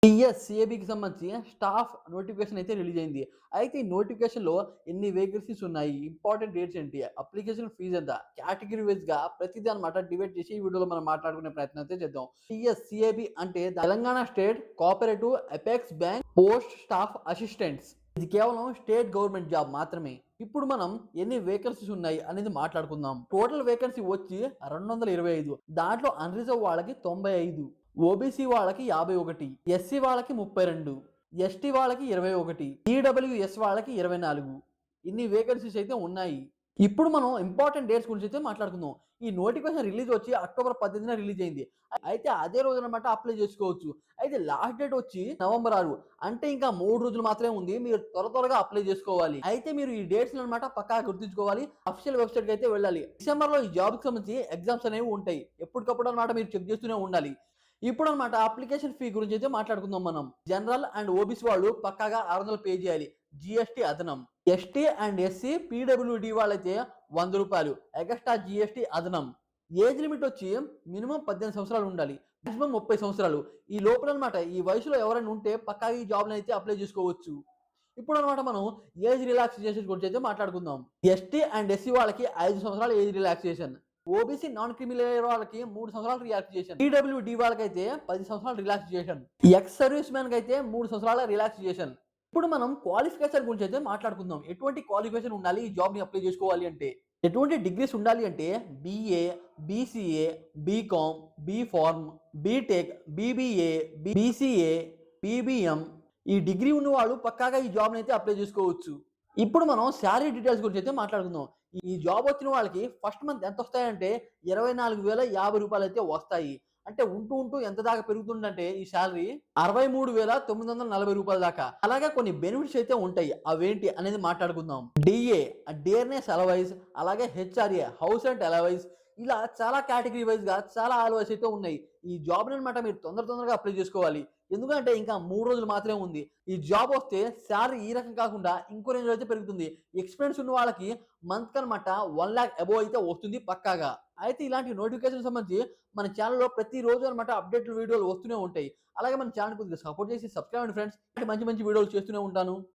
సిఏబికి సంబంధించి staff notification అయితే release అయింది. అయితే ఈ నోటిఫికేషన్‌లో ఎన్ని వేకెన్సీస్ ఉన్నాయి? ఇంపార్టెంట్ డేట్స్ ఏంటి? అప్లికేషన్ ఫీజ్ ఎంత? కేటగిరీ వైస్‌గా ప్రతిది అన్నమాట డివైడ్ చేసి ఈ వీడియోలో మనం మాట్లాడుకునే ప్రయత్నం అయితే చేద్దాం. సిఏబి అంటే Telangana state cooperative apex bank post staff assistants. ఇది కేవలం స్టేట్ గవర్నమెంట్ జాబ్ మాత్రమే. ఇప్పుడు మనం ఎన్ని వేకెన్సీస్ ఉన్నాయి అనేది మాట్లాడుకుందాం. టోటల్ వేకెన్సీ వచ్చి 225. దాంట్లో అన్‌రిజర్వ్ వాళ్ళకి 95. ఓబీసీ వాళ్ళకి 51, ఎస్సీ వాళ్ళకి 32, ఎస్టీ వాళ్ళకి 21, ఈడబ్ల్యూఎస్ వాళ్ళకి 24. ఇన్ని వేకెన్సీస్ అయితే ఉన్నాయి. ఇప్పుడు మనం ఇంపార్టెంట్ డేట్స్ గురించి అయితే మాట్లాడుకుందాం. ఈ నోటిఫికేషన్ రిలీజ్ వచ్చి అక్టోబర్ 18న రిలీజ్ అయింది. అయితే అదే రోజునమాట అప్లై చేసుకోవచ్చు. అయితే లాస్ట్ డేట్ వచ్చి నవంబర్ 6. అంటే ఇంకా 3 రోజులు మాత్రమే ఉంది. మీరు త్వరగా అప్లై చేసుకోవాలి. అయితే మీరు ఈ డేట్స్ అన్నమాట పక్కాగా గుర్తుంచుకోవాలి. అఫీషియల్ వెబ్‌సైట్‌కి అయితే వెళ్ళాలి. డిసెంబర్‌లో ఈ జాబ్‌కి సంబంధించి ఎగ్జామ్స్ అనేవి ఉంటాయి. ఎప్పటికప్పుడు అన్నమాట మీరు చెక్ చేస్తూనే ఉండాలి. ఇప్పుడన్నమాట అప్లికేషన్ ఫీ గురించి అయితే మాట్లాడుకుందాం మనం. జనరల్ అండ్ ఓబీసీ వాళ్ళు పక్కాగా 600 పే చేయాలి. జీఎస్టీ అదనం. ఎస్టీ అండ్ ఎస్సీ, పీడబ్ల్యూడీ వాళ్ళైతే రూ. 100 ఎగస్ట్రా జీఎస్టీ అదనం. ఏజ్ లిమిట్ వచ్చి మినిమం 18 సంవత్సరాలు ఉండాలి. మాక్సిమం 30 సంవత్సరాలు. ఈ లోపలన్నమాట ఈ వయసులో ఎవరైనా ఉంటే పక్కాగా ఈ జాబ్‌నైతే అప్లై చేసుకోవచ్చు. ఇప్పుడన్నమాట మనం ఏజ్ రిలాక్సేషన్ గురించి అయితే మాట్లాడుకుందాం. ఎస్టీ అండ్ ఎస్సీ వాళ్ళకి 5 సంవత్సరాల age relaxation. OBC non criminal layer వాళ్ళకి 3 సంవత్సరాలు రిలాక్సేషన్. పీడబ్ల్యూడీ వాళ్ళకైతే 10 సంవత్సరాలు రిలాక్సేషన్. ఎక్స్ సర్వీస్ మ్యాన్ కైతే 3 సంవత్సరాల రిలాక్సేషన్. ఇప్పుడు మనం క్వాలిఫికేషన్ గురించి అయితే మాట్లాడుకుందాం. ఎటువంటి క్వాలిఫికేషన్ ఉండాలి ఈ జాబ్‌ని అప్లై చేసుకోవాలి అంటే? ఎటువంటి డిగ్రీస్ ఉండాలి అంటే BA, BCA, BCom, BPharm, BTech, BBA, BCA, PBM ఈ డిగ్రీ ఉన్నవాళ్ళు పక్కాగా ఈ జాబ్‌నైతే అప్లై చేసుకోవచ్చు. ఇప్పుడు మనం సాలరీ డీటెయిల్స్ గురించి అయితే మాట్లాడుకుందాం. ఈ జాబ్ వచ్చిన వాళ్ళకి ఫస్ట్ మంత్ ఎంతొస్తాయంటే రూ. 24,050 అయితే వస్తాయి. అంటే ఉంటూ ఎంత దాకా పెరుగుతుందంటే ఈ సాలరీ రూ. 63,940 దాకా. అలాగే కొన్ని బెనిఫిట్స్ అయితే ఉంటాయి. అవేంటి అనేది మాట్లాడుకుందాం. డీఏ డేర్నెస్ అలవైజ్, అలాగే హెచ్ఆర్ఏ హౌస్ రెంట్ అలవైజ్ ఇలా చాలా కేటగిరీ వైస్‌గా చాలా అలవైస్ అయితే ఉన్నాయి. ఈ జాబ్‌ని అన్నమాట మీరు తొందరగా అప్లై చేసుకోవాలి. ఎందుకంటే ఇంకా 3 రోజులు మాత్రమే ఉంది. ఈ జాబ్ వస్తే సాలరీ ఈ రకం కాకుండా ఇంకో రేంజ్‌లో అయితే పెరుగుతుంది. ఎక్స్‌పీరియన్స్ ఉన్న వాళ్ళకి మంత్‌కన్నమాట 1,00,000 అబోవ్ అయితే వస్తుంది పక్కాగా. అయితే ఇలాంటి నోటిఫికేషన్ సంబంధించి మన ఛానెల్‌లో ప్రతిరోజు అన్నమాట అప్డేట్‌లు వీడియోలు వస్తూనే ఉంటాయి. అలాగే మన ఛానెల్ కొద్దిగా సపోర్ట్ చేసి సబ్స్క్రైబ్ అవ్వండి ఫ్రెండ్స్. మంచి వీడియోలు చేస్తూనే ఉంటాను.